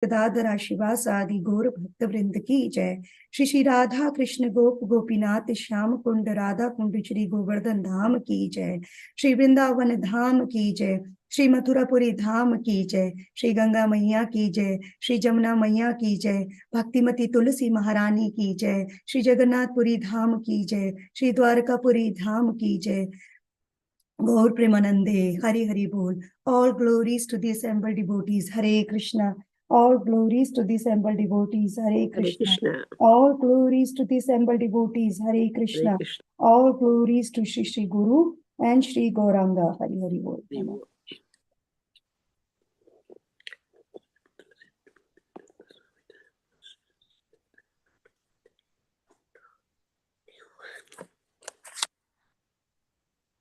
गदाधरा शिवासादि गौर भक्त वृंद की जय। श्री श्री राधा कृष्ण गोप गोपीनाथ श्याम कुंड राधा कुंड श्री गोवर्धन धाम की जय। श्री वृंदावन धाम की जय। श्री मथुरापुरी धाम की जय। श्री गंगा मैया की जय। श्री जमुना मैया की जय। भक्तिमती तुलसी महारानी की जय। श्री जगन्नाथपुरी धाम की जय। श्री द्वारकापुरी धाम की जय। गौर प्रेमानंदे हरि हरि बोल। All glories to the assembled devotees. Hare Krishna. All glories to the assembled devotees. Hare Krishna. All glories to the assembled devotees. Hare Krishna. All glories to Shri Shri Guru and Shri Gauranga. Hari Hari Bol.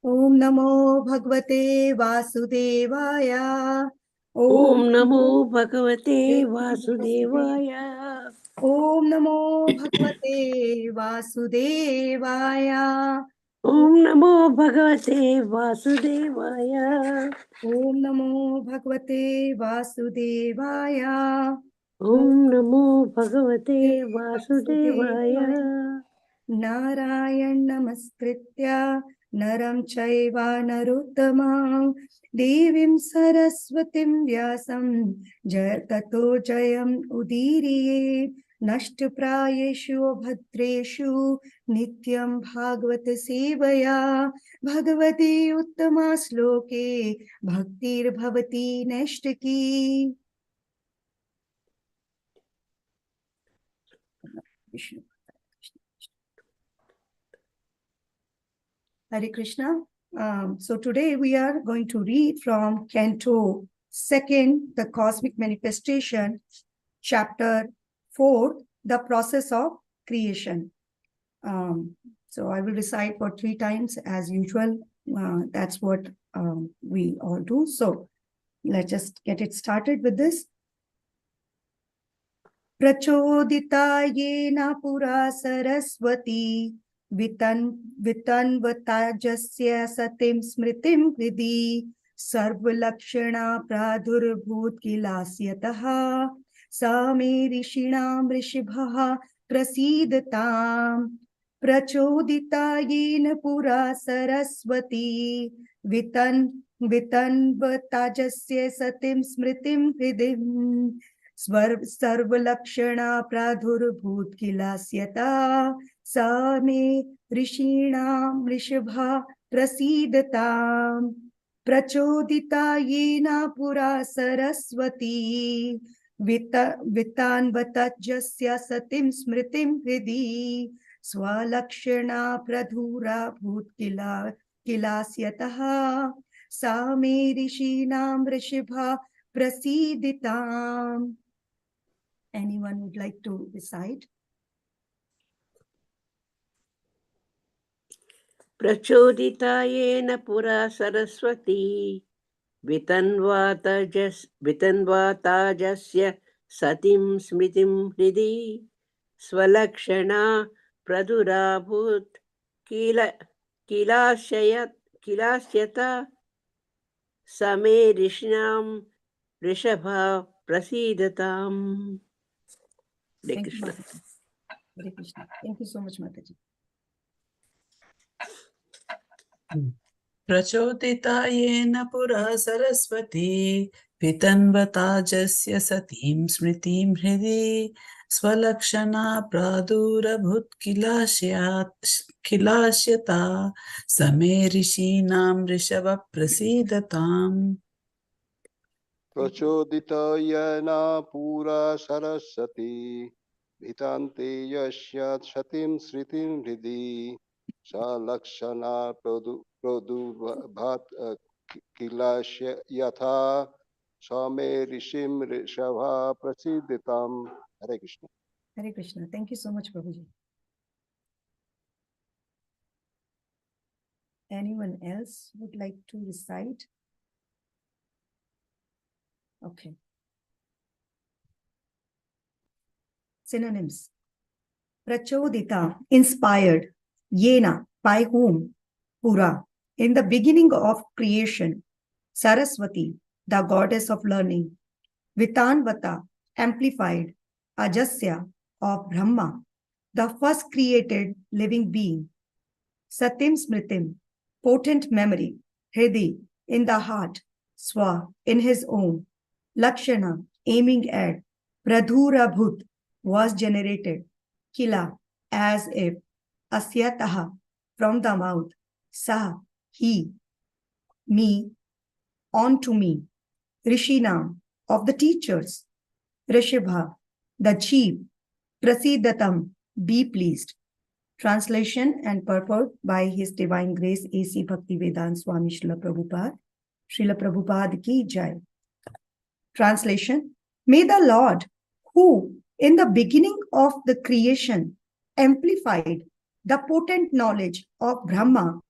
Om Namo Bhagavate Vasudevaya. Om Namo Bhagavate Vasudevaya. Om Namo Bhagavate Vasudevaya. Om Namo Bhagavate Vasudevaya. Om Namo Bhagavate Vasudevaya. Om Namo Bhagavate Vasudevaya. Narayan Namaskritya Naram Chaiva Narottamam Devim Saraswatim Vyasam Tato Jayam Udiriye Nashtaprayeshu Bhadreshu Nityam Bhagavata Sevaya Bhagavati Uttama Sloke Bhaktir Bhavati Nashtaki. Hare Krishna. So today we are going to read from Canto 2nd, The Cosmic Manifestation, Chapter 4, The Process of Creation. So I will recite for 3 times as usual. That's what we all do. So let's just get it started with this. Prachodita yena pura saraswati vitanvatajasya satim smritim vidhi sarvalakshana pradhurbhut kilasyataha same rishinam rishibhaha prasidatam prachodita yena pura saraswati vitanvatajasya satim smritim vidhi सर्वलक्षणा प्रादुर्भूत किलास्यता सा मे ऋषीणां वृषभा प्रसीदताम् प्रचोदिता येन पुरा सरस्वती वितान्वतजस्य सतिं स्मृतिं हृदि स्वलक्षणा प्रधुरा भूत किलास्यतः सा मे ऋषीणां Vrishabha प्रसीदिताम्. Anyone would like to recite? Prachodita yena pura saraswati vitanvatajasya satim smritim hridi swalakshana pradurabhut kilasyata same rishnam rishabha prasidatam. Hare Krishna. Hare Krishna. Thank you so much, Mataji. Prachodita yena pura saraswati pitanvatajasya satim smritim hridi swalakshana pradurabhut kilasyata same rishinam rishava prasidatam. Prachodita yena pura saraswati vitante yasya satim sritim hridi salakshana pradurabhat kilashya yatha same rishim rishabha prasiditam. Hare Krishna. Hare Krishna. Thank you so much, Prabhuji. Anyone else would like to recite? Okay. Synonyms. Prachodita, inspired. Yena, by whom? Pura, in the beginning of creation. Saraswati, the goddess of learning. Vitanvata, amplified, Ajasya of Brahma, the first created living being. Satim Smritim, potent memory, Hridi, in the heart, Swa, in his own, Lakshana, aiming at, Pradhura Bhut, was generated, Kila, as if, Asyataha, from the mouth, Sa, he, me, on to me, Rishinam, of the teachers, Rishabha, the chief, Prasidatam, be pleased. Translation and purport by His Divine Grace A.C. Bhaktivedanta Swami Srila Prabhupada. Srila Prabhupada ki jai. Translation. May the Lord, who in the beginning of the creation amplified the potent knowledge of Brahma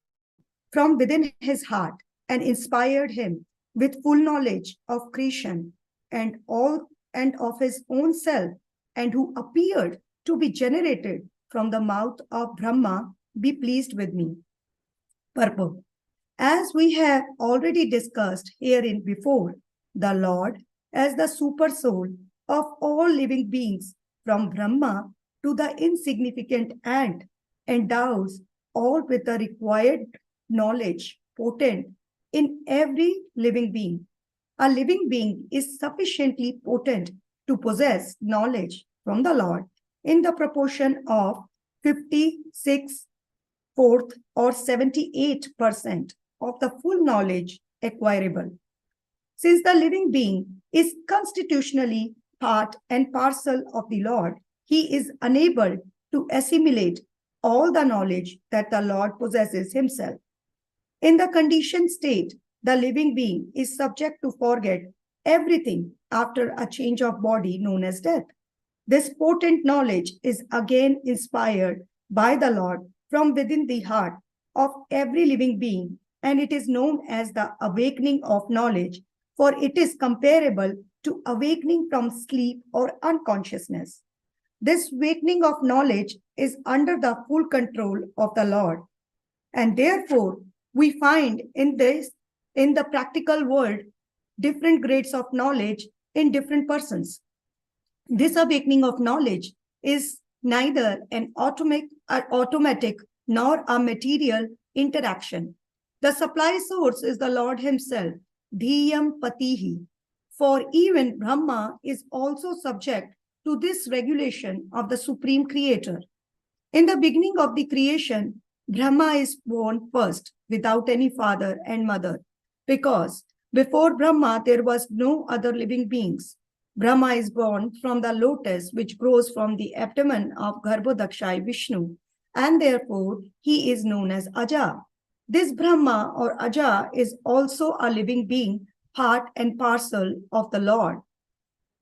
from within his heart and inspired him with full knowledge of creation and of his own self, and who appeared to be generated from the mouth of Brahma, be pleased with me. Purport. As we have already discussed herein before, the Lord, as the super soul of all living beings, from Brahma to the insignificant ant, endows all with the required knowledge potent in every living being. A living being is sufficiently potent to possess knowledge from the Lord in the proportion of 56 fourth or 78% of the full knowledge acquirable. Since the living being is constitutionally part and parcel of the Lord, he is unable to assimilate all the knowledge that the Lord possesses himself. In the conditioned state, the living being is subject to forget everything after a change of body known as death. This potent knowledge is again inspired by the Lord from within the heart of every living being, and it is known as the awakening of knowledge, for it is comparable to awakening from sleep or unconsciousness. This awakening of knowledge is under the full control of the Lord, and therefore we find in the practical world different grades of knowledge in different persons. This awakening of knowledge is neither an automatic nor a material interaction. The supply source is the Lord himself, Dhiyam Patihi. For even Brahma is also subject to this regulation of the Supreme Creator. In the beginning of the creation, Brahma is born first without any father and mother, because before Brahma there was no other living beings. Brahma is born from the lotus which grows from the abdomen of Garbhodakshai Vishnu, and therefore he is known as Aja. This Brahma or Aja is also a living being, part and parcel of the Lord.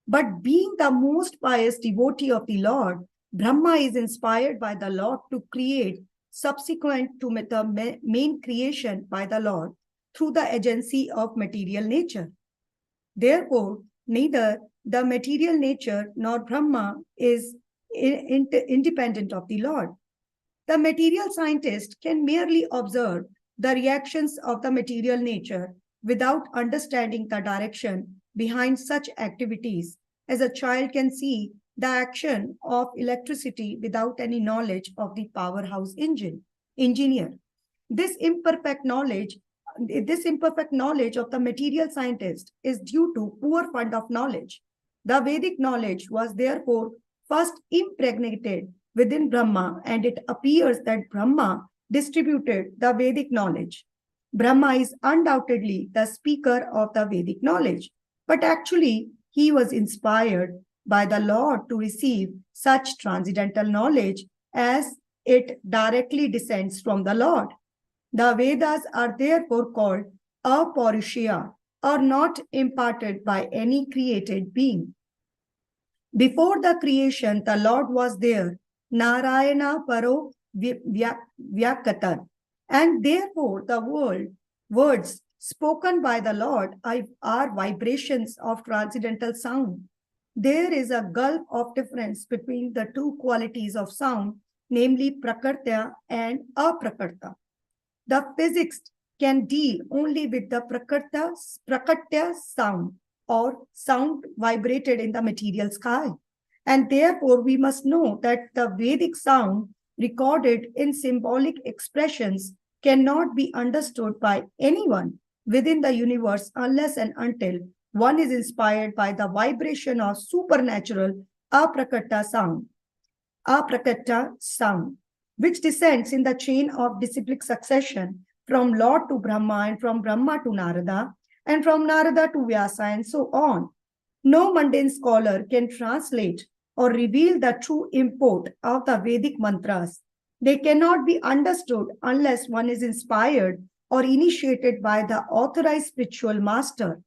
But being the most pious devotee of the Lord, Brahma is inspired by the Lord to create subsequent to the main creation by the Lord through the agency of material nature. Therefore, neither the material nature nor Brahma is independent of the Lord. The material scientist can merely observe the reactions of the material nature without understanding the direction behind such activities, as a child can see the action of electricity without any knowledge of the powerhouse engineer. This imperfect knowledge of the material scientist is due to poor fund of knowledge. The Vedic knowledge was therefore first impregnated within Brahma, and it appears that Brahma distributed the Vedic knowledge. Brahma is undoubtedly the speaker of the Vedic knowledge, but actually he was inspired by the Lord to receive such transcendental knowledge as it directly descends from the Lord. The Vedas are therefore called Aparushya, or not imparted by any created being. Before the creation, the Lord was there, Narayana Paro Vyakatan, and therefore the words spoken by the Lord are vibrations of transcendental sound. There is a gulf of difference between the two qualities of sound, namely Prakartya and Aprakarta. The physicist can deal only with the Prakatya sound, or sound vibrated in the material sky. And therefore, we must know that the Vedic sound recorded in symbolic expressions cannot be understood by anyone within the universe unless and until one is inspired by the vibration of supernatural aprakata sound, which descends in the chain of disciplic succession from Lord to Brahma and from Brahma to Narada and from Narada to Vyasa and so on. No mundane scholar can translate or reveal the true import of the Vedic mantras. They cannot be understood unless one is inspired or initiated by the authorized spiritual master.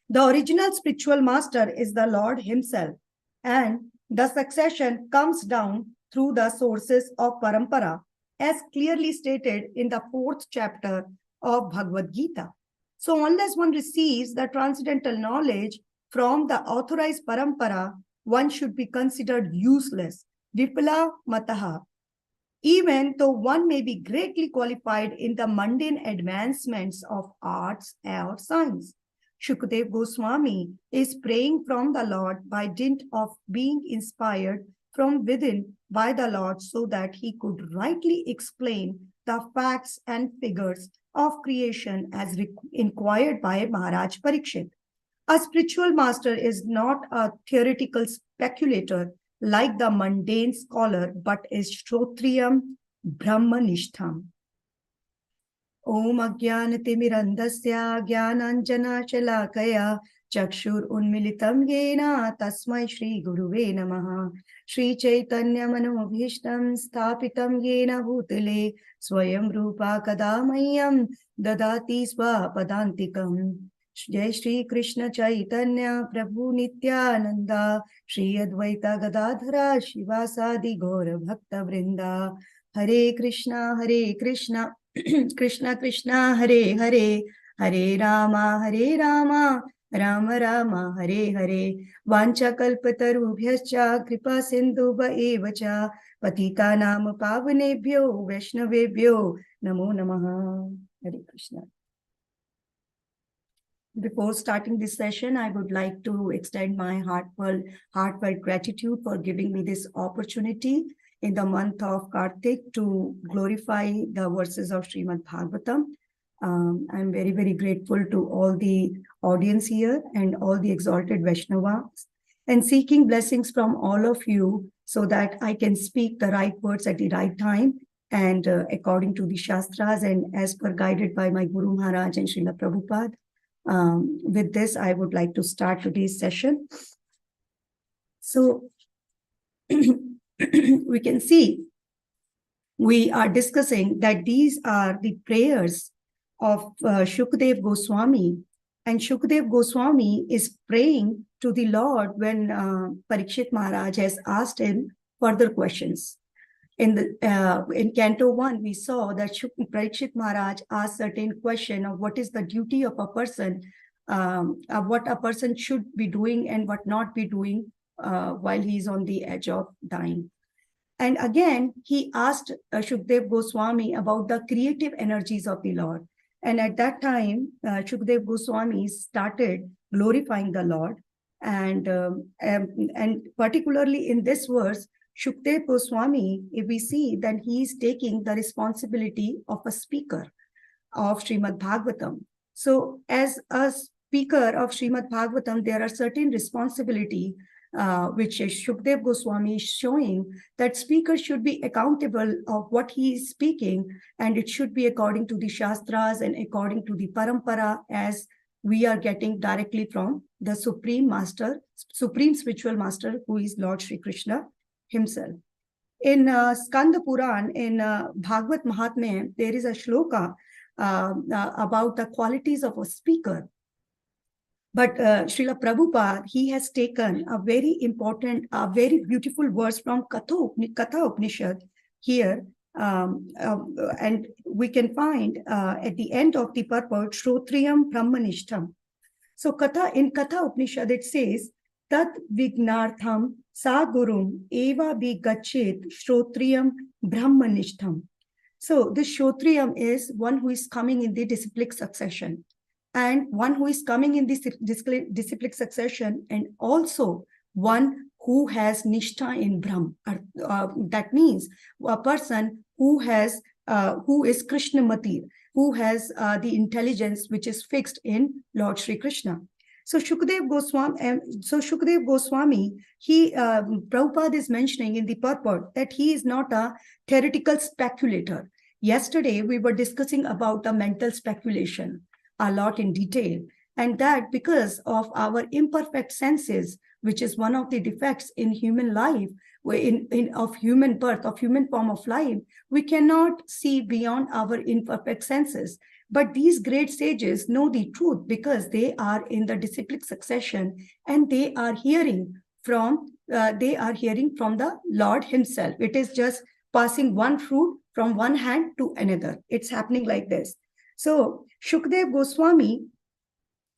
The original spiritual master is the Lord himself, and the succession comes down through the sources of parampara, as clearly stated in the 4th chapter of Bhagavad Gita. So unless one receives the transcendental knowledge from the authorized parampara, one should be considered useless, vipala mataha, even though one may be greatly qualified in the mundane advancements of arts or science. Shukdev Goswami is praying from the Lord by dint of being inspired from within by the Lord so that he could rightly explain the facts and figures of creation as inquired by Maharaj Parikshit. A spiritual master is not a theoretical speculator like the mundane scholar, but is Shrotriyam Brahmanishtham. Om Ajnanatimirandasya Jnananjana Shalakaya Chakshur Unmilitam Yena Tasmai Shri Guruve Namaha. Shri Chaitanya Manobhishtam Sthapitam Yena Bhutale Swayam Rupa Kadamayam Dadati Swapadantikam. Jai Shri Krishna Chaitanya Prabhu Nityananda Shri Advaita Gadadhara Shivasadi Gaura Bhakta Vrinda. Hare Krishna Krishna Krishna Hare Hare Hare Rama Rama Rama Hare Hare Vancha kalpatarubhyascha kripa sindhuva evacha patita nam pavanebhyo vaishnavebhyo namo namaha. Hare Krishna. Before starting this session, I would like to extend my heartfelt gratitude for giving me this opportunity in the month of Kartik to glorify the verses of Srimad Bhagavatam. I'm very, very grateful to all the audience here and all the exalted Vaishnavas, and seeking blessings from all of you so that I can speak the right words at the right time and according to the Shastras and as per guided by my Guru Maharaj and Srila Prabhupada. With this, I would like to start today's session. So we can see we are discussing that these are the prayers of Shukdev Goswami, and Shukdev Goswami is praying to the Lord when Parikshit Maharaj has asked him further questions. In Canto 1, we saw that Parikshit Maharaj asked certain question of what is the duty of a person, what a person should be doing and what not be doing while he is on the edge of dying. And again, he asked Shukdev Goswami about the creative energies of the Lord. And at that time, Shukdev Goswami started glorifying the Lord. And particularly in this verse, Shukdev Goswami, if we see, then he is taking the responsibility of a speaker of Srimad Bhagavatam. So as a speaker of Srimad Bhagavatam, there are certain responsibility which Shukdev Goswami is showing, that speaker should be accountable of what he is speaking, and it should be according to the Shastras and according to the Parampara, as we are getting directly from the Supreme Master, Supreme Spiritual Master, who is Lord Shri Krishna himself. In Skanda Puran, in Bhagavad Mahatmya, there is a shloka about the qualities of a speaker. But Srila Prabhupada, he has taken a very important, a very beautiful verse from Katha Upanishad here. And we can find at the end of the purport, Shrotriyam Brahmanishtham. So in Katha Upanishad, it says, Tat Vignartham Sa Gurum Eva Bi Gachet Shrotriyam Brahmanishtham. So this Shrotriyam is one who is coming in the disciplic succession. and one who is coming in this disciplic succession, and also one who has nishtha in Brahm. That means a person who is Krishnamati, who has the intelligence which is fixed in Lord Shri Krishna. So Shukdev Goswami, Prabhupada is mentioning in the purport that he is not a theoretical speculator. Yesterday, we were discussing about the mental speculation a lot in detail, and that because of our imperfect senses, which is one of the defects in human life, of human birth, of human form of life, we cannot see beyond our imperfect senses. But these great sages know the truth because they are in the disciplic succession, and they are hearing from the Lord himself. It is just passing one fruit from one hand to another. It's happening like this. So Shukdev Goswami,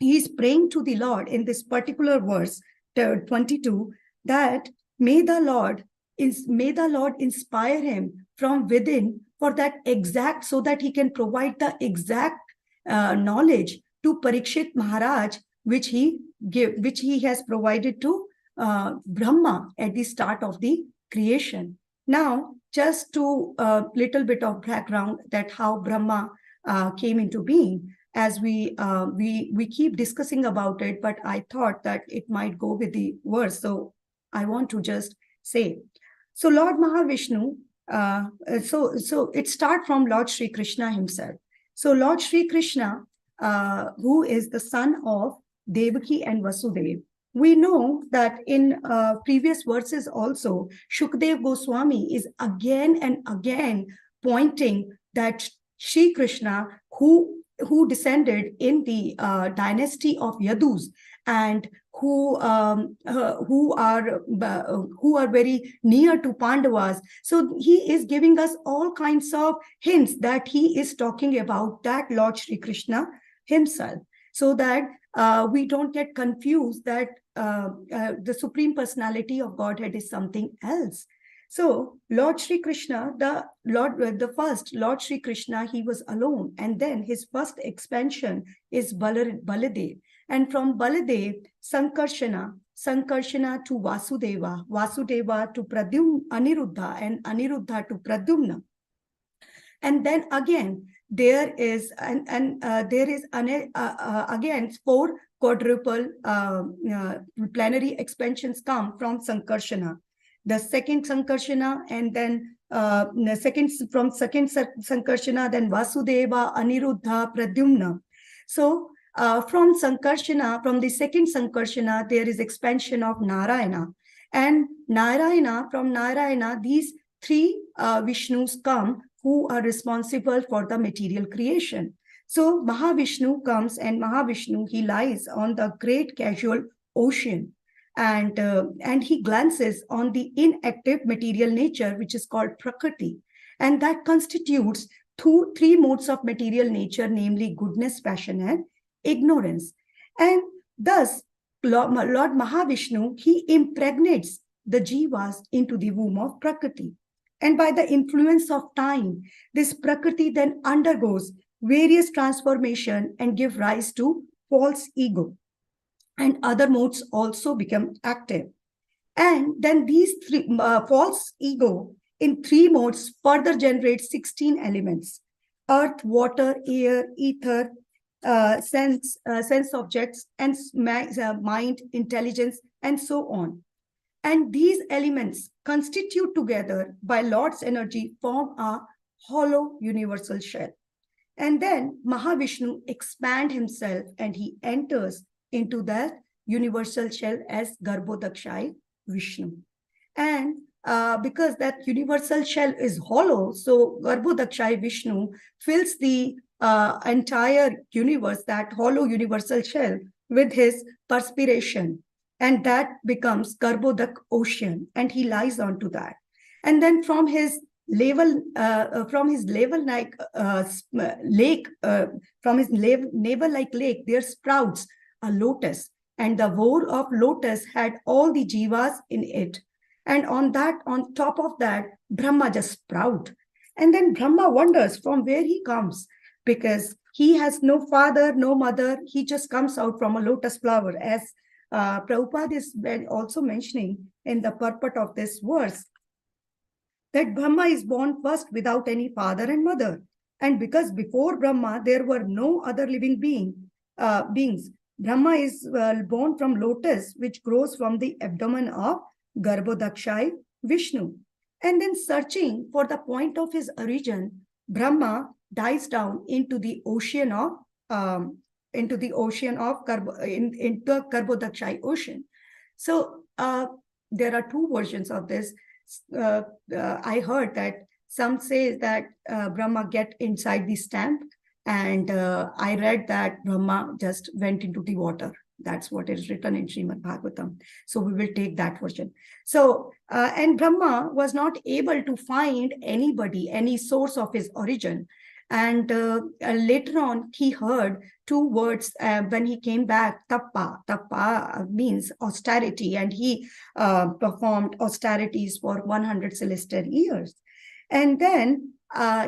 he is praying to the Lord in this particular verse 22, that may the Lord inspire him from within for that exact, so that he can provide the exact knowledge to Parikshit Maharaj, which he has provided to Brahma at the start of the creation. Now, just to a little bit of background that how Brahma came into being, as we keep discussing about it, but I thought that it might go with the verse, so I want to just say. So Lord Mahavishnu, so it starts from Lord Shri Krishna himself. So Lord Shri Krishna, who is the son of Devaki and Vasudev, we know that in previous verses also, Shukdev Goswami is again and again pointing that Shri Krishna, who descended in the dynasty of Yadus, and who are very near to Pandavas. So he is giving us all kinds of hints that he is talking about that Lord Shri Krishna himself, so that we don't get confused that the Supreme Personality of Godhead is something else. So Lord Shri Krishna, the first Lord Shri Krishna, he was alone, and then his first expansion is Baladev, and from Baladev, Sankarshana to Vasudeva, Vasudeva to Aniruddha, and Aniruddha to Pradyumna. And then again, there is again 4 quadruple plenary expansions come from Sankarshana. The second Sankarshana, and then from second Sankarshana, then Vasudeva, Aniruddha, Pradyumna. So from the second Sankarshana, there is expansion of Narayana. And from Narayana, these 3 Vishnus come who are responsible for the material creation. So Mahavishnu comes, and Mahavishnu, he lies on the great casual ocean, and he glances on the inactive material nature, which is called Prakriti, and that constitutes 3 modes of material nature, namely goodness, passion, and ignorance. And thus Lord Mahavishnu, he impregnates the jivas into the womb of Prakriti. And by the influence of time, this Prakriti then undergoes various transformation and give rise to false ego. And other modes also become active. And then these 3 false ego in 3 modes further generate 16 elements: earth, water, air, ether, sense objects, and mind, intelligence, and so on. And these elements constitute together by Lord's energy form a hollow universal shell. And then Mahavishnu expands himself, and he enters into that universal shell as Garbhodakshai Vishnu. And because that universal shell is hollow, so Garbhodakshai Vishnu fills the entire universe, that hollow universal shell, with his perspiration. And that becomes Garbhodak ocean, and he lies onto that. And then from his navel like lake, there sprouts a lotus, and the bowl of lotus had all the jivas in it. And on top of that, Brahma just sprout. And then Brahma wonders from where he comes. because he has no father, no mother. He just comes out from a lotus flower, as Prabhupada is also mentioning in the purport of this verse, that Brahma is born first without any father and mother. And because before Brahma, there were no other living beings. Brahma is born from lotus, which grows from the abdomen of Garbhodakshai Vishnu. And then searching for the point of his origin, Brahma dives down into the ocean of into the Garbhodakshai ocean. So there are two versions of this. I heard that some say that Brahma get inside the stamp, and I read that Brahma just went into the water. That's what is written in Srimad Bhagavatam. So we will take that version. So, and Brahma was not able to find anybody, any source of his origin. And later on, he heard two words when he came back, tappa. Tappa means austerity, and he performed austerities for 100 celestial years. And then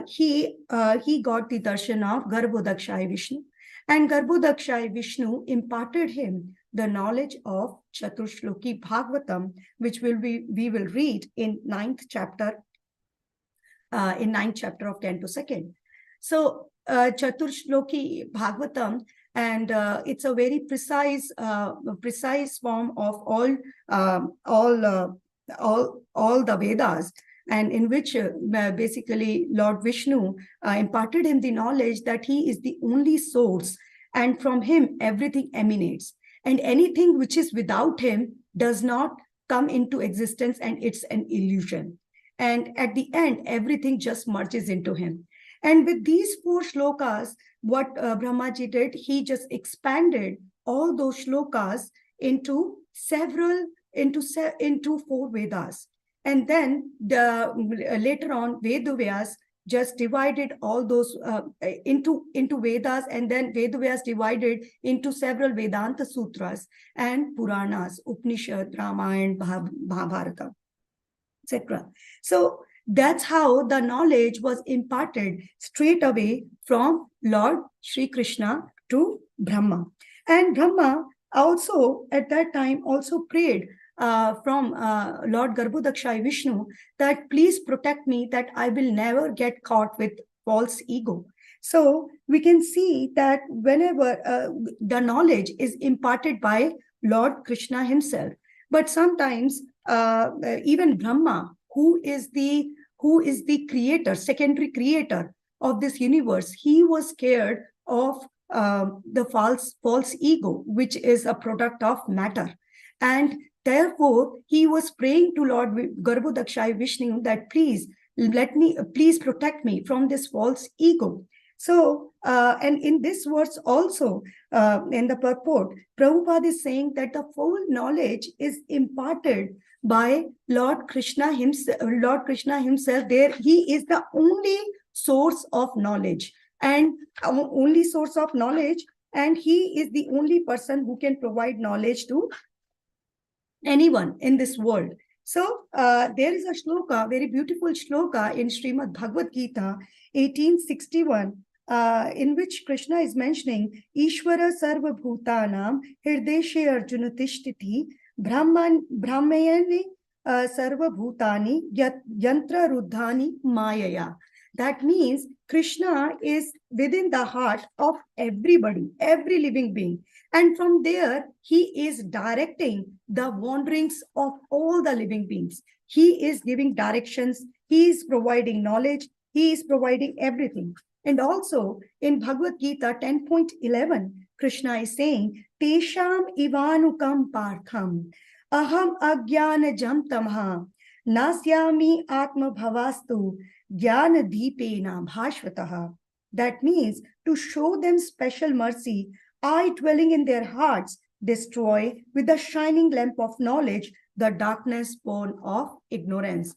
he got the darshan of Garbhodakshai Vishnu. And Garbhodakshai Vishnu imparted him the knowledge of Chaturshloki Bhagavatam, which we will read in 9th chapter of 10 to 2nd. So Chaturshloki Bhagavatam, and it's a very precise form of all the Vedas, and in which basically Lord Vishnu imparted him the knowledge that he is the only source, and from him everything emanates, and anything which is without him does not come into existence, and it's an illusion. And at the end, everything just merges into him. And with these 4 shlokas, what Brahmaji did, he just expanded all those shlokas into 4 Vedas. And then later on, Vedavyas just divided all those into Vedas, and then Vedavyas divided into several Vedanta sutras and Puranas, Upanishad, Ramayana, Mahabharata, etc. So that's how the knowledge was imparted straight away from Lord Sri Krishna to Brahma. And Brahma also at that time also prayed from Lord Garbhodakshai Vishnu that please protect me, that I will never get caught with false ego. So we can see that whenever the knowledge is imparted by Lord Krishna himself, but sometimes even Brahma, who is the creator, secondary creator of this universe, he was scared of the false ego, which is a product of matter. And therefore, he was praying to Lord Garbhodakshai Vishnu that please protect me from this false ego. So, and in this verse also, in the purport, Prabhupada is saying that the full knowledge is imparted by Lord Krishna himself. There, he is the only source of knowledge, and only source of knowledge, and he is the only person who can provide knowledge to anyone in this world. So there is a shloka, very beautiful shloka in Srimad Bhagavad Gita 1861, in which Krishna is mentioning Ishvara Sarva Bhutanam Hirdeshe Arjuna Tishtiti Brahmayani Sarva Bhutani Yantra Ruddhani Mayaya. That means Krishna is within the heart of everybody, every living being. And from there, he is directing the wanderings of all the living beings. He is giving directions. He is providing knowledge. He is providing everything. And also in Bhagavad Gita 10.11, Krishna is saying, Tesham ivanukam partham aham agyanajam tamha nasyami atma bhavastu jnana deepena bhashvataha. That means to show them special mercy, I, dwelling in their hearts, destroy with the shining lamp of knowledge the darkness born of ignorance.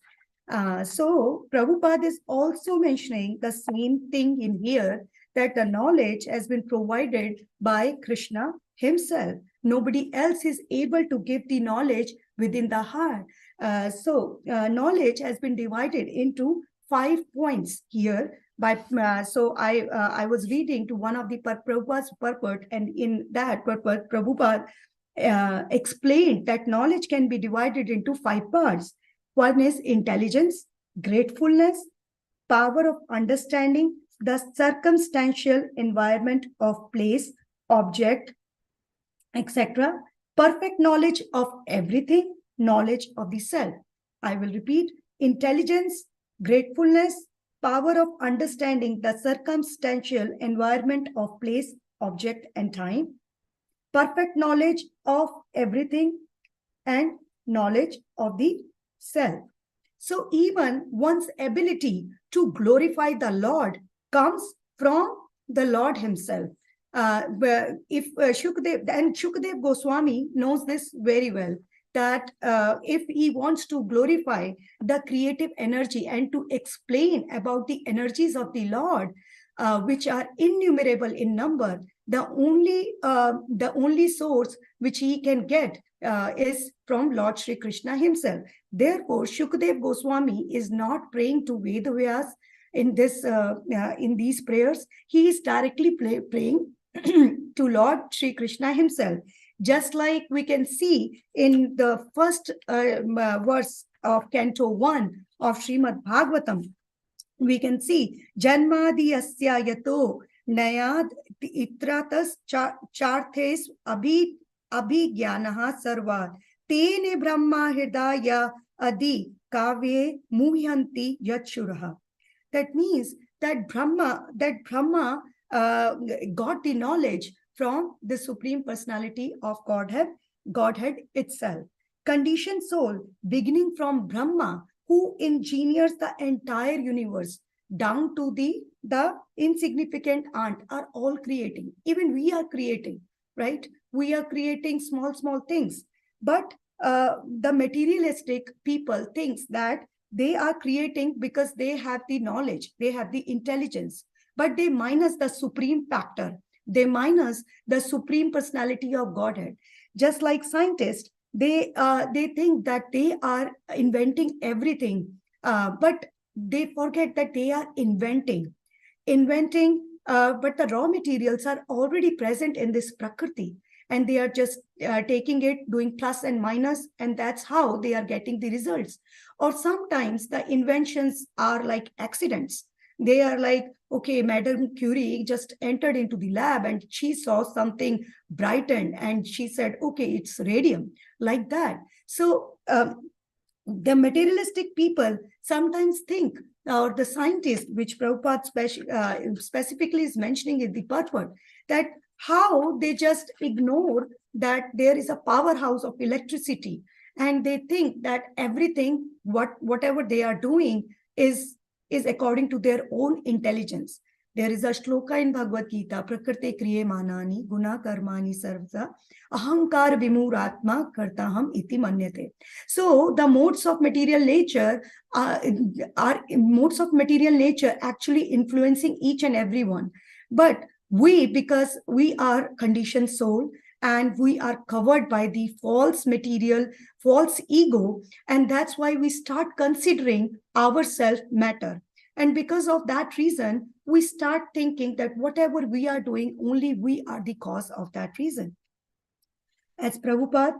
So Prabhupada is also mentioning the same thing in here, that the knowledge has been provided by Krishna himself. Nobody else is able to give the knowledge within the heart. So knowledge has been divided into 5 points here, So I was reading to one of the Prabhupada's purport, and in that purport, Prabhupada explained that knowledge can be divided into 5 parts. One is intelligence, gratefulness, power of understanding the circumstantial environment of place, object, etc. Perfect knowledge of everything, knowledge of the self. I will repeat: intelligence, gratefulness, power of understanding the circumstantial environment of place, object, and time, perfect knowledge of everything, and knowledge of the self. So even one's ability to glorify the Lord comes from the Lord himself. If Shukdev, and Shukdev Goswami knows this very well, that if he wants to glorify the creative energy and to explain about the energies of the Lord, which are innumerable in number, the only source which he can get is from Lord Shri Krishna himself. Therefore, Shukdev Goswami is not praying to Vedavyas in these prayers. He is directly praying to Lord Shri Krishna himself. Just like we can see in the first verse of Canto 1 of Srimad Bhagavatam, we can see Janmadi Asya Yato Nayad Itratas Charthes Abhigyanaha Sarvat Tene Brahma Hridaya Adi Kave Muhyanti Yachuraha. That means that Brahma got the knowledge from the Supreme Personality of Godhead itself. Conditioned soul, beginning from Brahma, who engineers the entire universe, down to the insignificant ant, are all creating. Even we are creating, right? We are creating small things. But the materialistic people thinks that they are creating because they have the knowledge, they have the intelligence, but they minus the supreme factor. They minus the Supreme Personality of Godhead. Just like scientists, they think that they are inventing everything, but they forget that they are inventing, but the raw materials are already present in this Prakriti, and they are just taking it, doing plus and minus, and that's how they are getting the results. Or sometimes the inventions are like accidents. They are like, okay, Madame Curie just entered into the lab and she saw something brightened and she said, okay, it's radium, like that. So the materialistic people sometimes think, or the scientists, which Prabhupada specifically is mentioning in the purport, that how they just ignore that there is a powerhouse of electricity, and they think that everything, whatever they are doing is according to their own intelligence. There is a shloka in Bhagavad Gita, Prakriti kriye manani guna karmani sarvata ahankar vimuratma kartaham iti manyate. So the modes of material nature are modes of material nature actually influencing each and every one. But we, because we are conditioned soul, and we are covered by the false material, false ego, and that's why we start considering ourselves matter. And because of that reason, we start thinking that whatever we are doing, only we are the cause of that reason. As Prabhupada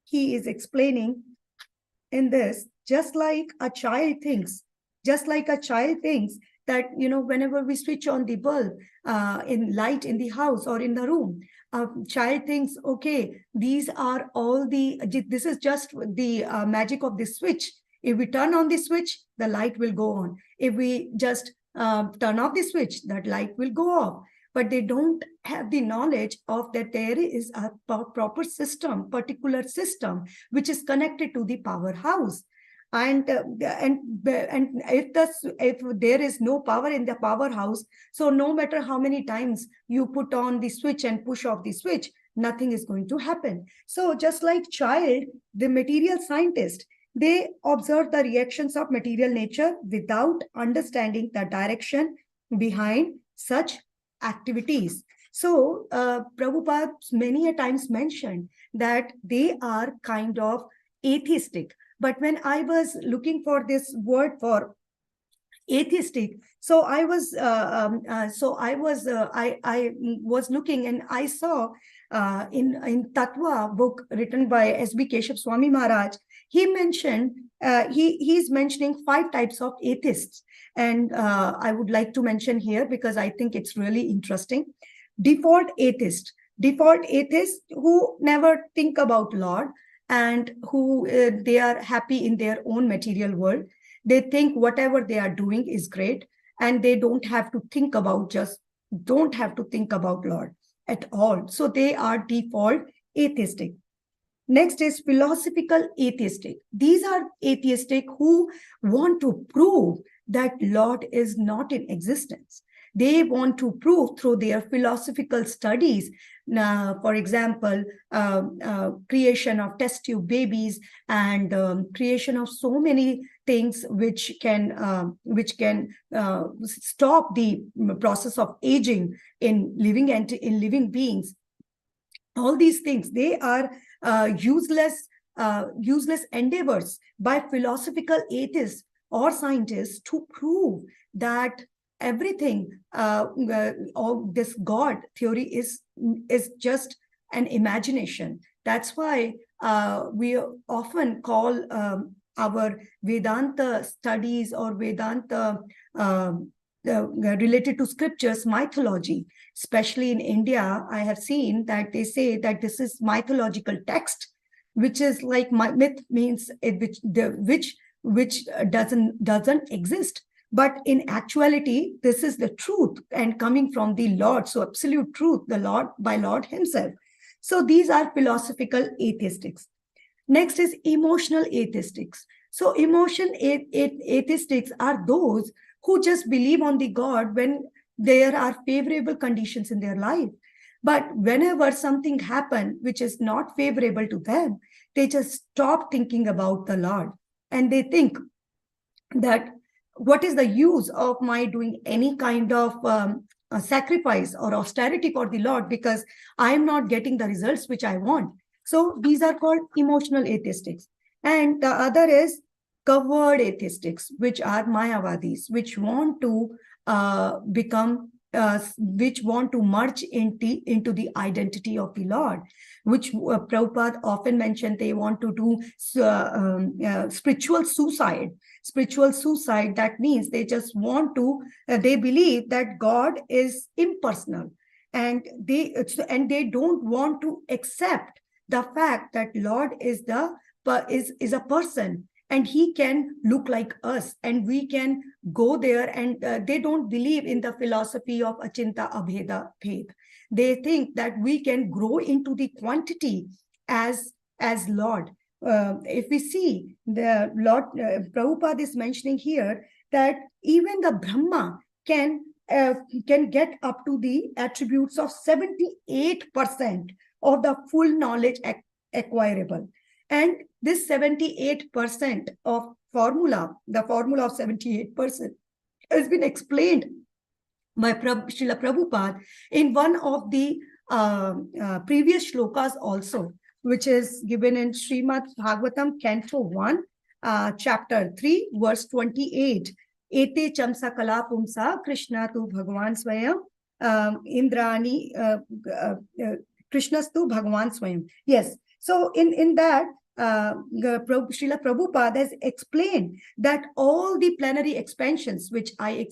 he is explaining in this, just like a child thinks that, whenever we switch on the bulb in light in the house or in the room, a child thinks, okay, this is just the magic of the switch. If we turn on the switch, the light will go on. If we just turn off the switch, that light will go off. But they don't have the knowledge of that there is a proper system, particular system, which is connected to the powerhouse. And if there is no power in the powerhouse, so no matter how many times you put on the switch and push off the switch, nothing is going to happen. So just like child, the material scientist, they observe the reactions of material nature without understanding the direction behind such activities. So Prabhupada many a times mentioned that they are kind of atheistic. But when I was looking for this word for atheistic. So I was I was looking, and I saw in Tattva book written by S.B. Keshav Swami Maharaj, he mentioned he's mentioning 5 types of atheists, and I would like to mention here because I think it's really interesting. Default atheist, who never think about Lord, and who they are happy in their own material world. They think whatever they are doing is great, and they don't have to think about Lord at all. So they are default atheistic. Next is philosophical atheistic. These are atheistic who want to prove that Lord is not in existence. They want to prove through their philosophical studies, for example, creation of test tube babies, and creation of so many things which can stop the process of aging in living beings. All these things, they are useless endeavors by philosophical atheists or scientists to prove that everything, all this God theory is just an imagination. That's why we often call our Vedanta studies or Vedanta related to scriptures mythology. Especially in India, I have seen that they say that this is mythological text, which is like myth means which doesn't exist. But in actuality, this is the truth and coming from the Lord. So absolute truth, the Lord by Lord himself. So these are philosophical atheistics. Next is emotional atheistics. So atheistics are those who just believe on the God when there are favorable conditions in their life. But whenever something happens which is not favorable to them, they just stop thinking about the Lord. And they think that what is the use of my doing any kind of sacrifice or austerity for the Lord, because I am not getting the results which I want. So these are called emotional atheistics. And the other is covered atheistics, which are Mayavadis, which want to which want to merge into the identity of the Lord, which Prabhupada often mentioned. They want to do spiritual suicide. Spiritual suicide, that means they just want to, they believe that God is impersonal, and they don't want to accept the fact that Lord is a person, and he can look like us, and we can go there. And they don't believe in the philosophy of Achinta Abheda Bhed. They think that we can grow into the quantity as Lord. If we see the Lord, Prabhupada is mentioning here that even the Brahma can get up to the attributes of 78% of the full knowledge acquirable. And this 78% of formula, the formula of 78%, has been explained by Srila Prabhupada in one of the previous shlokas also, which is given in Srimad Bhagavatam, Canto 1, Chapter 3, verse 28. Ete chamsa kala pumsa Krishna tu Bhagavan Swayam Indrani Krishnastu Bhagavan Swayam. Yes. So in that, Srila Prabhupada has explained that all the plenary expansions, which I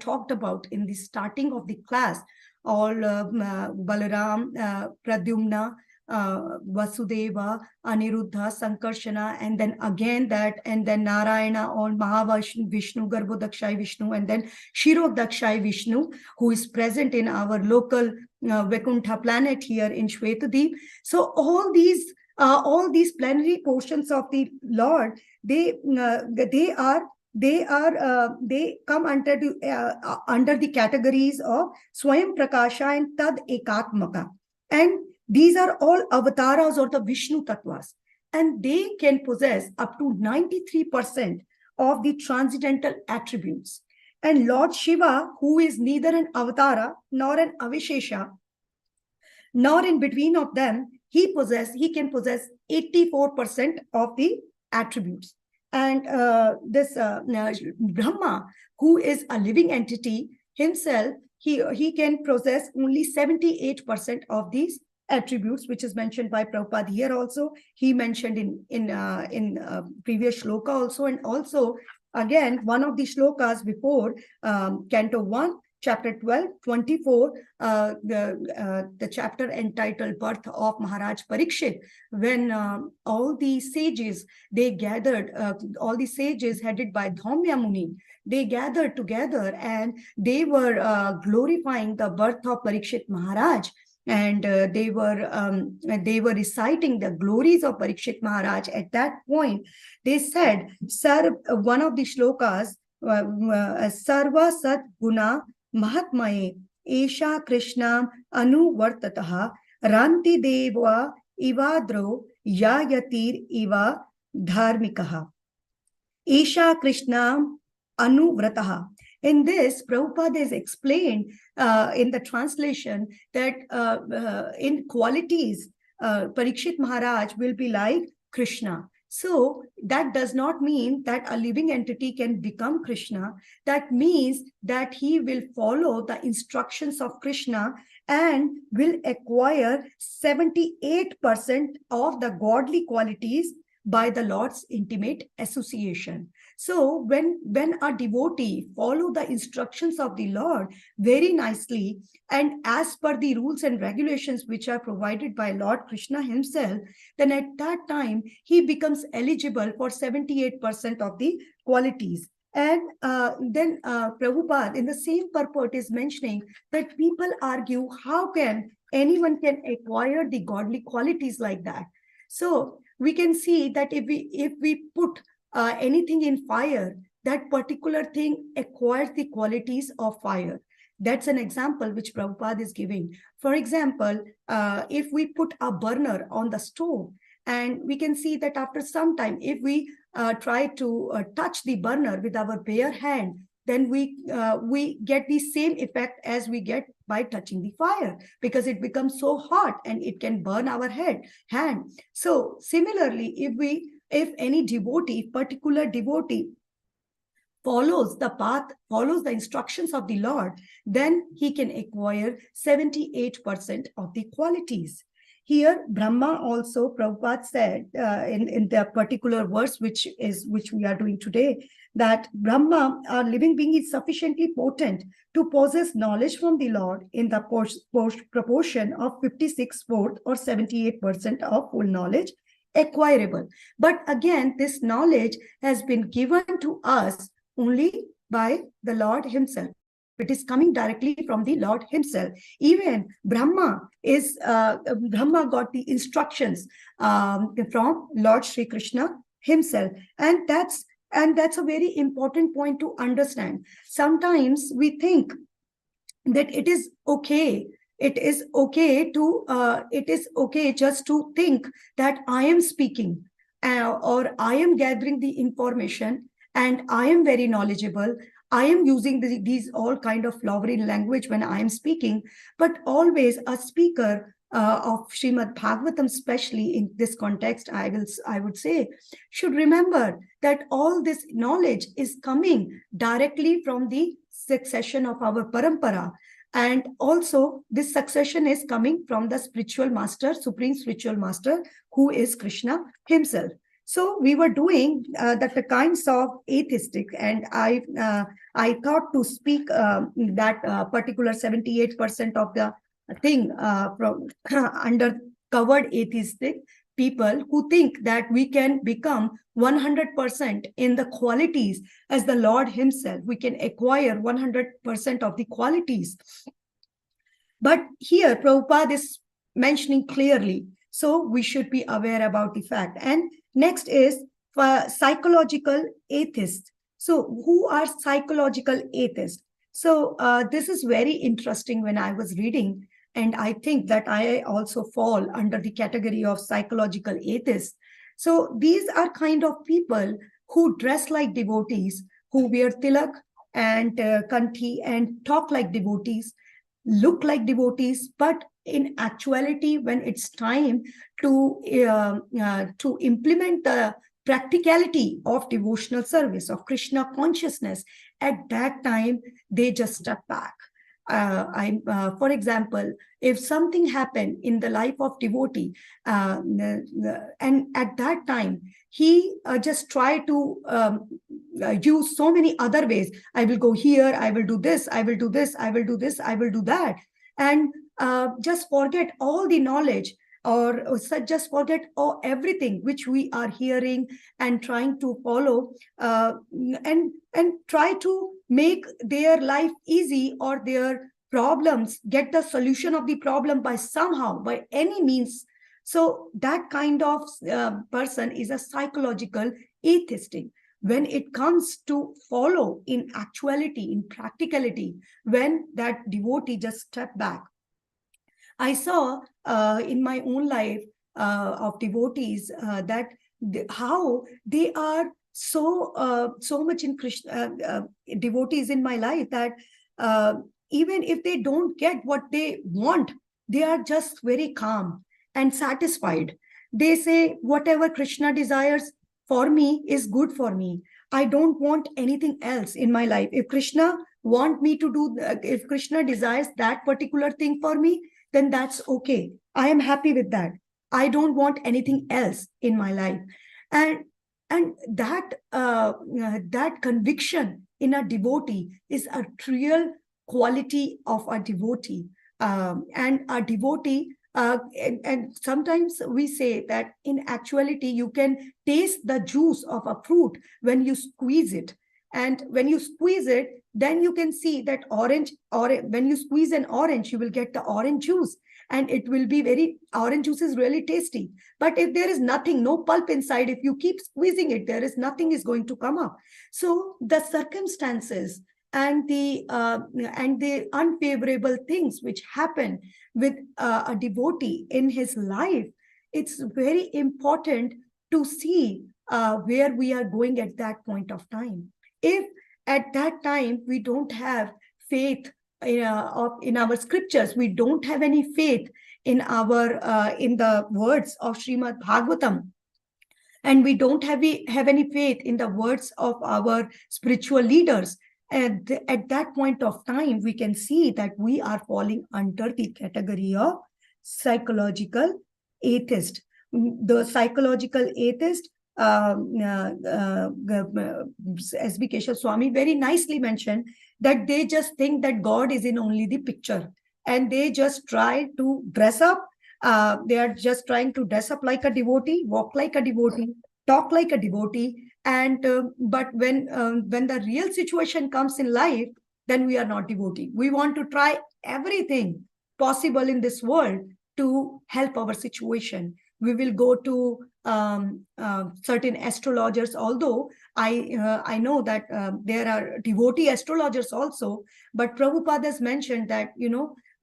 talked about in the starting of the class, all Balaram, Pradyumna, Vasudeva, Aniruddha, Sankarshana, and then again that, and then Narayana on Mahavishnu, Garbhodakshai Vishnu, and then Shirodakshai Vishnu, who is present in our local Vaikuntha planet here in Shwetadeep. So all these plenary portions of the Lord, they come under the categories of Swayam Prakasha and Tad Ekatmaka. And these are all avatars or the Vishnu Tattvas. And they can possess up to 93% of the transcendental attributes. And Lord Shiva, who is neither an avatara nor an avishesha, nor in between of them, he can possess 84% of the attributes. And this Brahma, who is a living entity himself, he can possess only 78% of these attributes, which is mentioned by Prabhupada here also. He mentioned in previous shloka also, and also again one of the shlokas before, Canto 1, chapter 12, 24, the chapter entitled Birth of Maharaj Parikshit, when all the sages, they gathered, all the sages headed by Dhaumya Muni, they gathered together and they were glorifying the birth of Parikshit Maharaj. And they were reciting the glories of Parikshit Maharaj. At that point, they said, Sir, one of the shlokas, Sarva Sat Guna Mahatmaye Esha Krishna Anuvartataha Ranti Deva Ivadro Yayatir Iva Dharmikaha Esha Krishna Anuvrataha. In this, Prabhupada has explained in the translation that in qualities, Parikshit Maharaj will be like Krishna. So that does not mean that a living entity can become Krishna. That means that he will follow the instructions of Krishna and will acquire 78% of the godly qualities by the Lord's intimate association. So when a devotee follow the instructions of the Lord very nicely and as per the rules and regulations which are provided by Lord Krishna himself, then at that time he becomes eligible for 78% of the qualities. And then Prabhupada in the same purport is mentioning that people argue how can anyone can acquire the godly qualities like that. So we can see that if we put anything in fire, that particular thing acquires the qualities of fire. That's an example which Prabhupada is giving. For example, if we put a burner on the stove, and we can see that after some time, if we try to touch the burner with our bare hand, then we get the same effect as we get by touching the fire, because it becomes so hot and it can burn our hand. So similarly, if any devotee, particular devotee, follows the path, follows the instructions of the Lord, then he can acquire 78% of the qualities. Here, Brahma also, Prabhupada said in the particular verse which we are doing today, that Brahma, our living being, is sufficiently potent to possess knowledge from the Lord in the proportion of 56/4 or 78% of full knowledge acquirable. But again, this knowledge has been given to us only by the Lord himself. It is coming directly from the Lord himself. Even Brahma got the instructions from Lord Shri Krishna himself. And that's a very important point to understand. Sometimes we think that it is okay just to think that I am speaking or I am gathering the information and I am very knowledgeable. I am using these all kind of flowery language when I am speaking, but always a speaker of Srimad Bhagavatam, especially in this context, I would say, should remember that all this knowledge is coming directly from the succession of our parampara. And also this succession is coming from the spiritual master, supreme spiritual master, who is Krishna himself. So we were doing the kinds of atheistic, and I thought to speak that particular 78% of the thing from under covered atheistic people who think that we can become 100% in the qualities as the Lord himself. We can acquire 100% of the qualities. But here Prabhupada is mentioning clearly, so we should be aware about the fact. And next is psychological atheists. So who are psychological atheists? So this is very interesting when I was reading, and I think that I also fall under the category of psychological atheists. So these are kind of people who dress like devotees, who wear tilak and kanthi and talk like devotees, look like devotees, but in actuality, when it's time to implement the practicality of devotional service, of Krishna consciousness, at that time, they just step back. For example, if something happened in the life of devotee, and at that time, he just tried to use so many other ways. I will go here, I will do this, I will do this, I will do this, I will do that. And just forget all the knowledge, or just forget everything which we are hearing and trying to follow, and try to make their life easy, or their problems, get the solution of the problem by somehow, by any means. So that kind of person is a psychological atheistic. When it comes to follow in actuality, in practicality, when that devotee just step back. I saw in my own life of devotees that how they are so much in Krishna, devotees in my life, that even if they don't get what they want, they are just very calm and satisfied. They say, whatever Krishna desires for me is good for me. I don't want anything else in my life. If Krishna want me to do, if Krishna desires that particular thing for me, then that's okay. I am happy with that. I don't want anything else in my life. And that that conviction in a devotee is a real quality of a devotee. And a devotee, and sometimes we say that in actuality, you can taste the juice of a fruit when you squeeze it. And when you squeeze it, then you can see that orange, or when you squeeze an orange, you will get the orange juice, and it will be orange juice is really tasty. But if there is nothing, no pulp inside, if you keep squeezing it, there is nothing is going to come up. So the circumstances and the unfavorable things which happen with a devotee in his life, it's very important to see where we are going at that point of time. If at that time we don't have faith in our scriptures, we don't have any faith in the words of Srimad Bhagavatam, and we don't have any faith in the words of our spiritual leaders, at that point of time, we can see that we are falling under the category of psychological atheist. The psychological atheist, S.B. Keshav Swami very nicely mentioned that they just think that God is in only the picture, and they just try to dress up. They are just trying to dress up like a devotee, walk like a devotee, talk like a devotee. And but when the real situation comes in life, then we are not devotee. We want to try everything possible in this world to help our situation. We will go to certain astrologers, although I know that there are devotee astrologers also, but Prabhupada has mentioned that,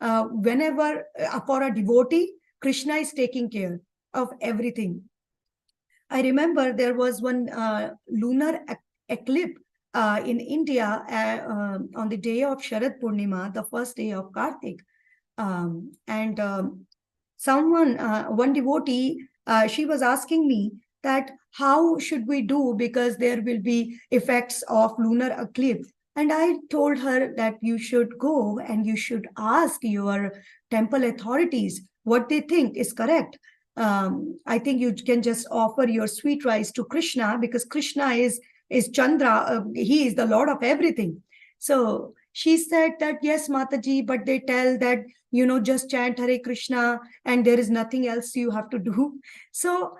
whenever for a devotee, Krishna is taking care of everything. I remember there was one lunar eclipse in India on the day of Sharad Purnima, the first day of Kartik. One devotee, she was asking me that how should we do, because there will be effects of lunar eclipse. And I told her that you should go and you should ask your temple authorities what they think is correct. I think you can just offer your sweet rice to Krishna, because Krishna is Chandra. He is the Lord of everything. So she said that, yes, Mataji, but they tell that, just chant Hare Krishna and there is nothing else you have to do. So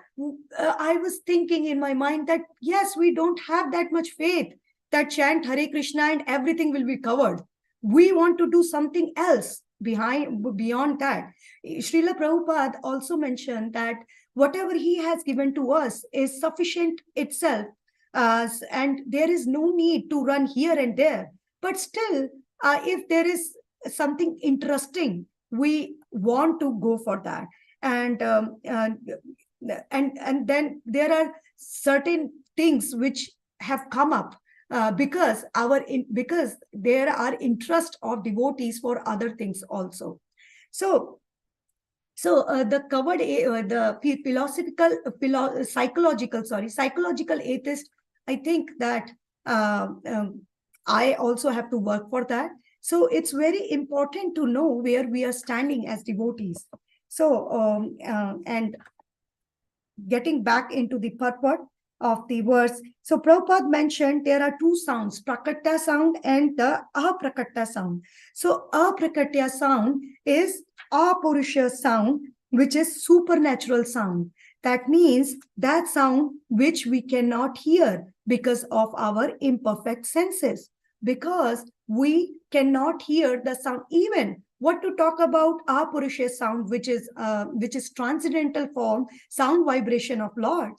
I was thinking in my mind that, yes, we don't have that much faith that chant Hare Krishna and everything will be covered. We want to do something else beyond that. Srila Prabhupada also mentioned that whatever he has given to us is sufficient itself, and there is no need to run here and there. But still, if there is something interesting, we want to go for that. And then there are certain things which have come up because there are interest of devotees for other things also. So So the covered, the psychological atheist, I think that I also have to work for that. So it's very important to know where we are standing as devotees. So, and getting back into the purport of the verse. So Prabhupada mentioned there are two sounds, prakatya sound and the aprakatya sound. So aprakatya sound is apurusha sound, which is supernatural sound. That means that sound which we cannot hear because of our imperfect senses. Because we cannot hear the sound, even what to talk about apurusha sound, which is transcendental form, sound vibration of Lord.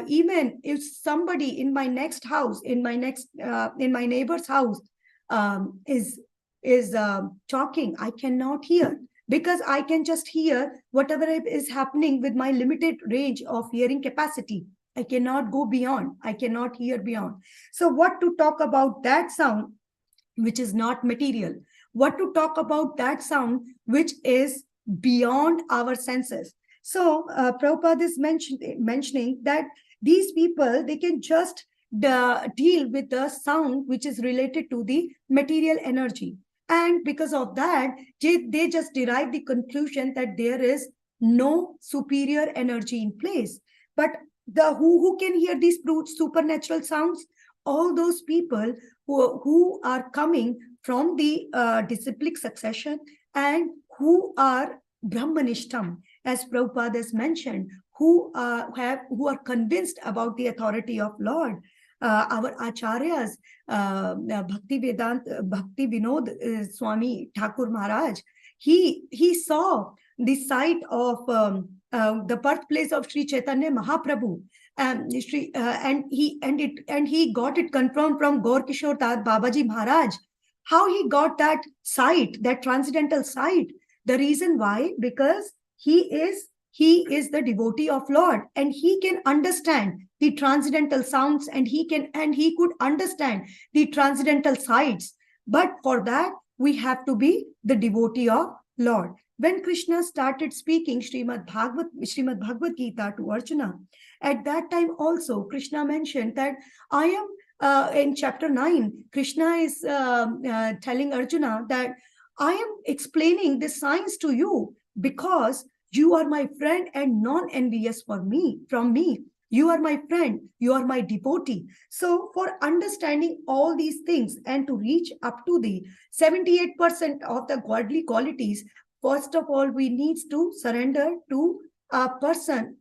Even if somebody in my next house, in my neighbor's house, is talking, I cannot hear, because I can just hear whatever is happening with my limited range of hearing capacity. I cannot go beyond. I cannot hear beyond. So what to talk about that sound, which is not material? What to talk about that sound, which is beyond our senses? So Prabhupada is mentioning that these people, they can just deal with the sound which is related to the material energy. And because of that, they just derive the conclusion that there is no superior energy in place. But who can hear these supernatural sounds? All those people who are coming from the disciplic succession and who are Brahmanishtam, as Prabhupada has mentioned, who are convinced about the authority of Lord. Our acharyas, Bhakti Vinod Swami Thakur Maharaj, he saw the site of the birthplace of Sri Chaitanya Mahaprabhu, and he got it confirmed from Gaur Kishore Das Babaji Maharaj. How he got that sight, that transcendental sight? The reason why, because he is the devotee of Lord, and he can understand the transcendental sounds, and he could understand the transcendental sights. But for that, we have to be the devotee of Lord. When Krishna started speaking Srimad Bhagavad Gita to Arjuna, at that time also Krishna mentioned that I am, in chapter 9, Krishna is telling Arjuna that I am explaining this science to you because you are my friend and non-envious from me. You are my friend, you are my devotee. So for understanding all these things and to reach up to the 78% of the godly qualities, first of all, we need to surrender to a person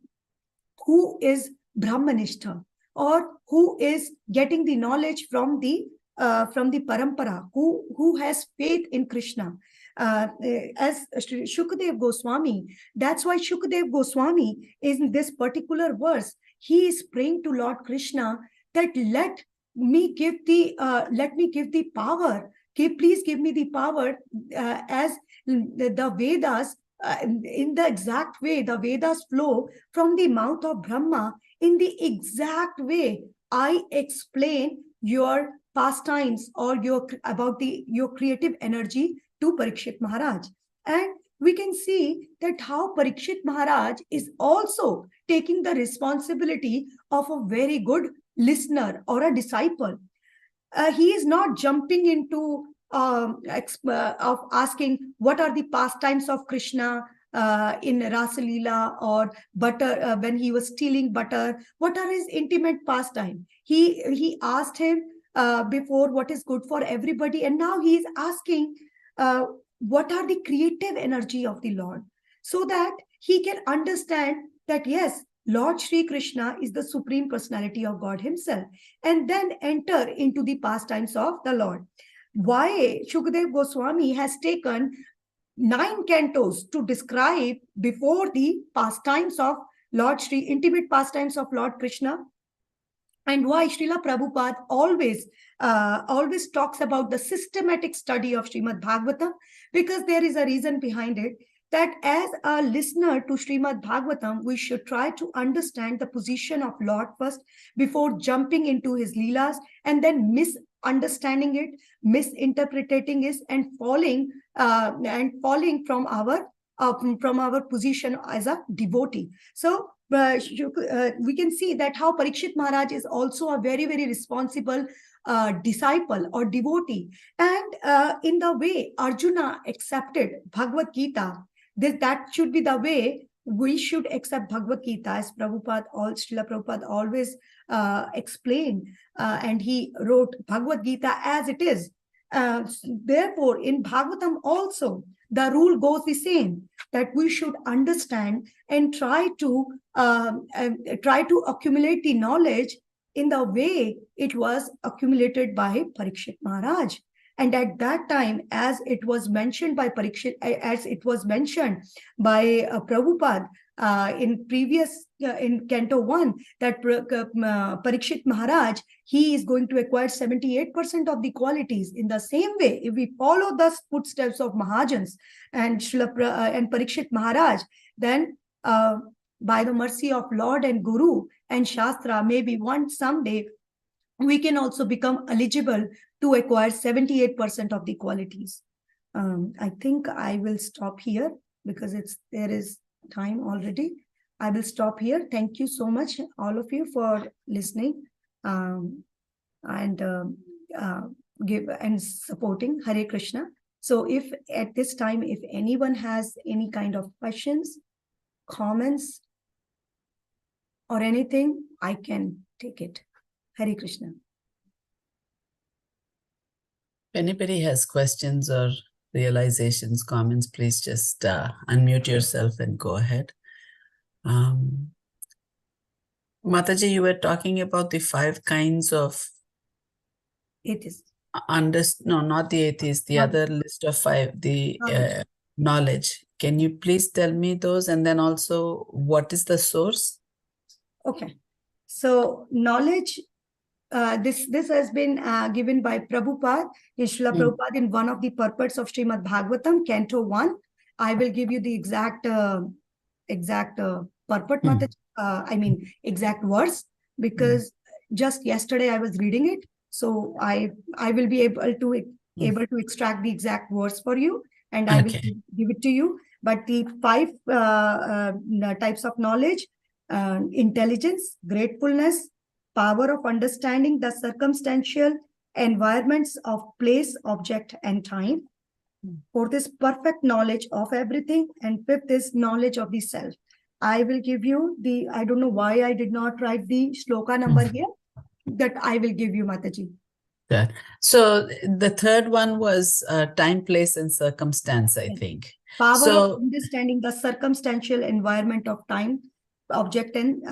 who is Brahmanishta, or who is getting the knowledge from the parampara, who has faith in Krishna. As Shukadev Goswami, that's why Shukadev Goswami is in this particular verse, he is praying to Lord Krishna that let me give the power. Please give me the power, as the Vedas, in the exact way the Vedas flow from the mouth of Brahma, in the exact way I explain your pastimes or your creative energy to Parikshit Maharaj. And we can see that how Parikshit Maharaj is also taking the responsibility of a very good listener or a disciple. He is not jumping into of asking what are the pastimes of Krishna in Rasa Leela, or butter, when he was stealing butter. What are his intimate pastime? He asked him before what is good for everybody, and now he is asking what are the creative energy of the Lord, so that he can understand that yes, Lord Sri Krishna is the Supreme Personality of God himself, and then enter into the pastimes of the Lord. Why Shukadev Goswami has taken 9 cantos to describe before the pastimes of Lord Sri, intimate pastimes of Lord Krishna, and why Srila Prabhupada always talks about the systematic study of Srimad Bhagavatam, because there is a reason behind it, that as a listener to Srimad Bhagavatam, we should try to understand the position of Lord first before jumping into his Leelas, and then misunderstanding it, misinterpreting it, and falling from our from our position as a devotee. So we can see that how Parikshit Maharaj is also a very, very responsible disciple or devotee. And in the way Arjuna accepted Bhagavad Gita, that should be the way we should accept Bhagavad Gita, as Srila Prabhupada always explained, and he wrote Bhagavad Gita as it is. Therefore, in Bhagavatam also, the rule goes the same, that we should understand and try to accumulate the knowledge in the way it was accumulated by Parikshit Maharaj. And at that time, as it was mentioned by Parikshit, as it was mentioned by Prabhupada in previous, in Canto 1, that Parikshit Maharaj, he is going to acquire 78% of the qualities. In the same way, if we follow the footsteps of Mahajans and and Parikshit Maharaj, then by the mercy of Lord and Guru and Shastra, maybe someday, we can also become eligible to acquire 78% of the qualities. I think I will stop here because there is time already. I will stop here. Thank you so much, all of you, for listening and supporting. Hare Krishna. So if at this time, if anyone has any kind of questions, comments, or anything, I can take it. Hare Krishna. If anybody has questions or realizations, comments, please just unmute yourself and go ahead. Mataji, you were talking about the 5 kinds of Atheists. No, not the atheists, the other list of 5, the knowledge. Can you please tell me those? And then also, what is the source? Okay. So knowledge, this has been given by Prabhupada, Srila Prabhupada, in one of the purports of Srimad Bhagavatam, Canto 1. I will give you the exact purport, exact verse, because just yesterday I was reading it. So I will be able to extract the exact verse for you, and I will give it to you. But the 5 types of knowledge: intelligence, gratefulness, power of understanding the circumstantial environments of place, object, and time. 4th is perfect knowledge of everything. And 5th is knowledge of the self. I will give you I don't know why I did not write the shloka number here, that I will give you, Mataji. Good. So the 3rd one was time, place, and circumstance, I think. Power of understanding the circumstantial environment of time, object, and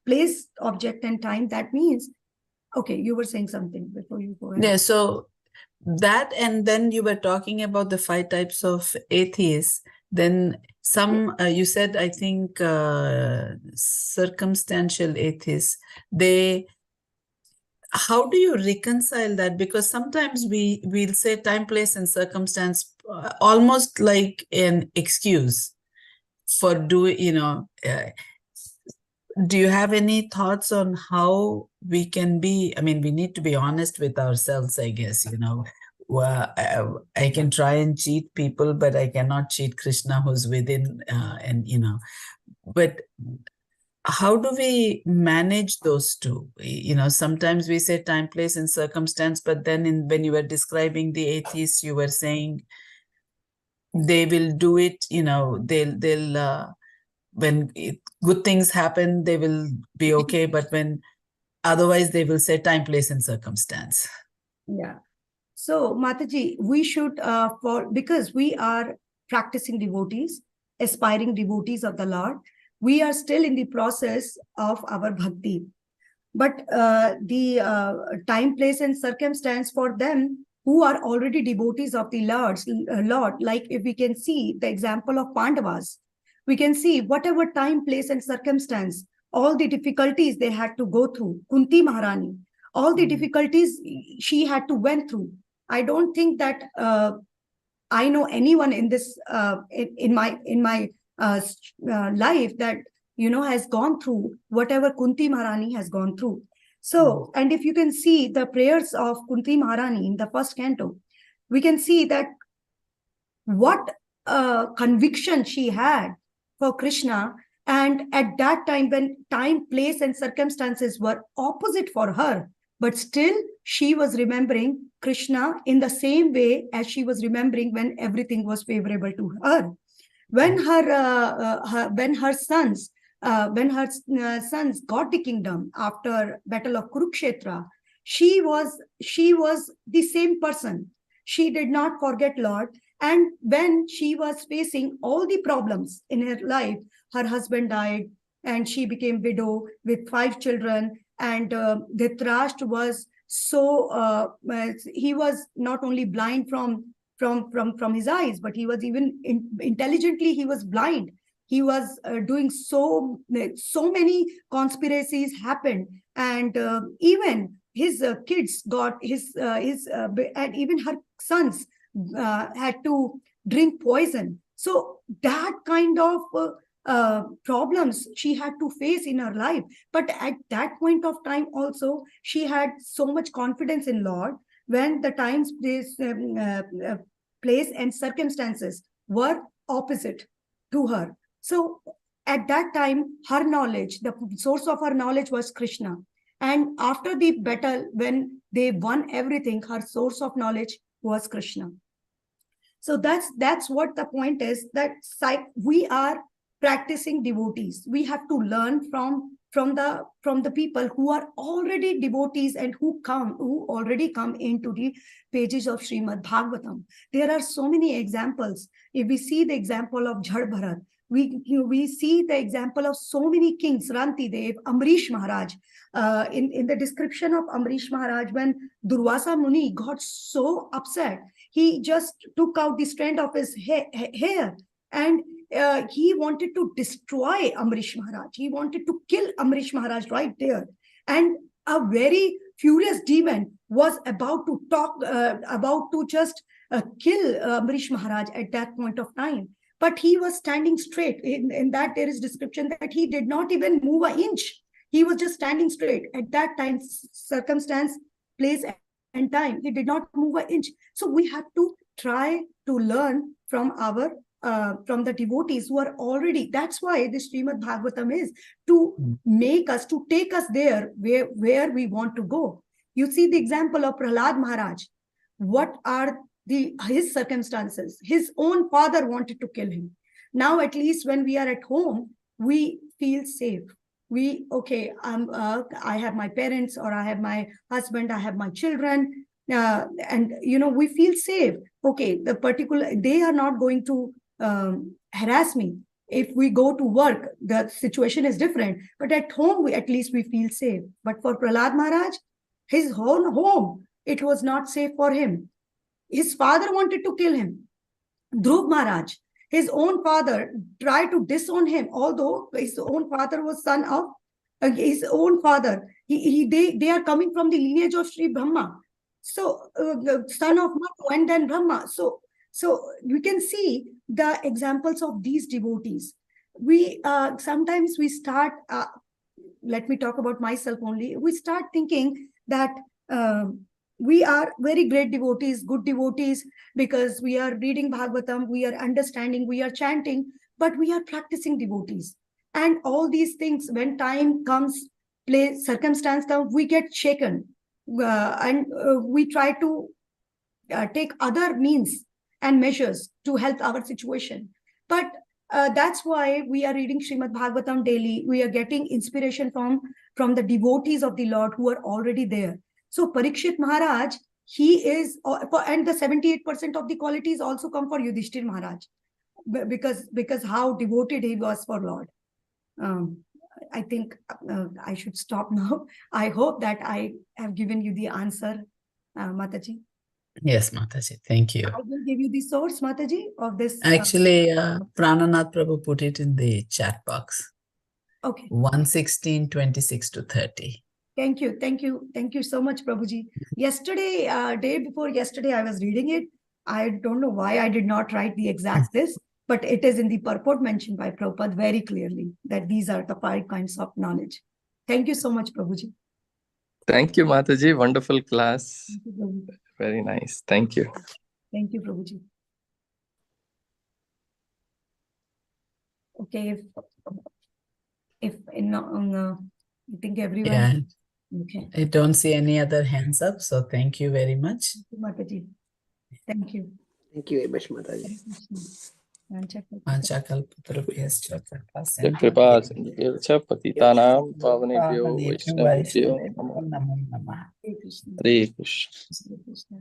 place, object, and time. That means, okay, you were saying something before you go ahead. Yeah, so that, and then you were talking about the 5 types of atheists. Then some, you said, I think, circumstantial atheists, how do you reconcile that? Because sometimes we'll say time, place, and circumstance almost like an excuse for doing, do you have any thoughts on how we can be? I mean, we need to be honest with ourselves, I guess, Well, I can try and cheat people, but I cannot cheat Krishna who's within, but how do we manage those two? Sometimes we say time, place, and circumstance, but then when you were describing the atheists, you were saying they will do it, they'll when good things happen, they will be okay, but when otherwise they will say time, place, and circumstance. Yeah. So Mataji, we should, because we are practicing devotees, aspiring devotees of the Lord, we are still in the process of our bhakti. But the time, place, and circumstance for them who are already devotees of the Lord, like if we can see the example of Pandavas, we can see whatever time, place, and circumstance, all the difficulties they had to go through. Kunti Maharani, all the difficulties she had to went through. I don't think that I know anyone in this in my life that has gone through whatever Kunti Maharani has gone through. So, and if you can see the prayers of Kunti Maharani in the 1st canto, we can see that what conviction she had for Krishna. And at that time, when time, place, and circumstances were opposite for her, but still she was remembering Krishna in the same way as she was remembering when everything was favorable to her. When her sons got the kingdom after Battle of Kurukshetra, she was the same person. She did not forget Lord. And when she was facing all the problems in her life, her husband died and she became widow with 5 children. And Dhritarashtra was he was not only blind from his eyes, but he was even intelligently, he was blind. He was doing so many conspiracies happened. And even his kids got and even her sons had to drink poison. So that kind of problems she had to face in her life. But at that point of time also, she had so much confidence in Lord. When the times, place and circumstances were opposite to her. So at that time, her knowledge, the source of her knowledge was Krishna. And after the battle, when they won everything, her source of knowledge was Krishna. So that's what the point is, that we are practicing devotees. We have to learn from the people who are already devotees and who already come into the pages of Srimad Bhagavatam. There are so many examples. If we see the example of Jhad Bharat, we see the example of so many kings, Rantidev, Amrish Maharaj. In the description of Amrish Maharaj, when Durvasa Muni got so upset, he just took out the strand of his hair and he wanted to destroy Amrish Maharaj. He wanted to kill Amrish Maharaj right there. And a very furious demon was about to just kill Amrish Maharaj at that point of time. But he was standing straight. In that there is description that he did not even move an inch. He was just standing straight. At that time, circumstance, place, and time, he did not move an inch. So we have to try to learn from the devotees who are already. That's why this Srimad Bhagavatam is to make us, to take us there where we want to go. You see the example of Prahlad Maharaj. What are his circumstances? His own father wanted to kill him. Now, at least when we are at home, we feel safe. I have my parents, or I have my husband, I have my children, and we feel safe. Okay, they are not going to harass me. If we go to work, the situation is different. But at home, at least we feel safe. But for Prahlad Maharaj, his whole home, it was not safe for him. His father wanted to kill him. Dhruv Maharaj, his own father, tried to disown him, although his own father was son of his own father. They are coming from the lineage of Sri Brahma. So, son of Manu and then Brahma. So we can see the examples of these devotees. We sometimes we start, let me talk about myself only. We start thinking that we are very great devotees, good devotees, because we are reading Bhagavatam, we are understanding, we are chanting, but we are practicing devotees. And all these things, when time comes, circumstance comes, we get shaken. And we try to take other means and measures to help our situation. But that's why we are reading Srimad Bhagavatam daily. We are getting inspiration from the devotees of the Lord who are already there. So Parikshit Maharaj, he is, and the 78% of the qualities also come for Yudhishthir Maharaj, because how devoted he was for Lord. I think I should stop now. I hope that I have given you the answer, Mataji. Yes, Mataji. Thank you. I will give you the source, Mataji, of this. Actually, Prananath Prabhu put it in the chat box. Okay. 116:26-30. Thank you so much, Prabhuji. Yesterday, day before yesterday, I was reading it. I don't know why I did not write the exact this, but it is in the purport mentioned by Prabhupada very clearly that these are the 5 kinds of knowledge. Thank you so much, Prabhuji. Thank you, Mataji. Wonderful class. Thank you, Prabhuji. Very nice. Thank you. Thank you, Prabhuji. okay, if in I think everyone. Yeah, Okay. I don't see any other hands up, so thank you very much. Mataji. Thank you. Thank you very much, Mataji. Panchakalpatarubhyascha कृपा सिन्धुभ्यश्च पतितानां पावनेभ्यो पावनेभ्यो वैष्णवेभ्यो वैष्णवेभ्यो नमो नमो नमः. हरे Krishna. Krishna.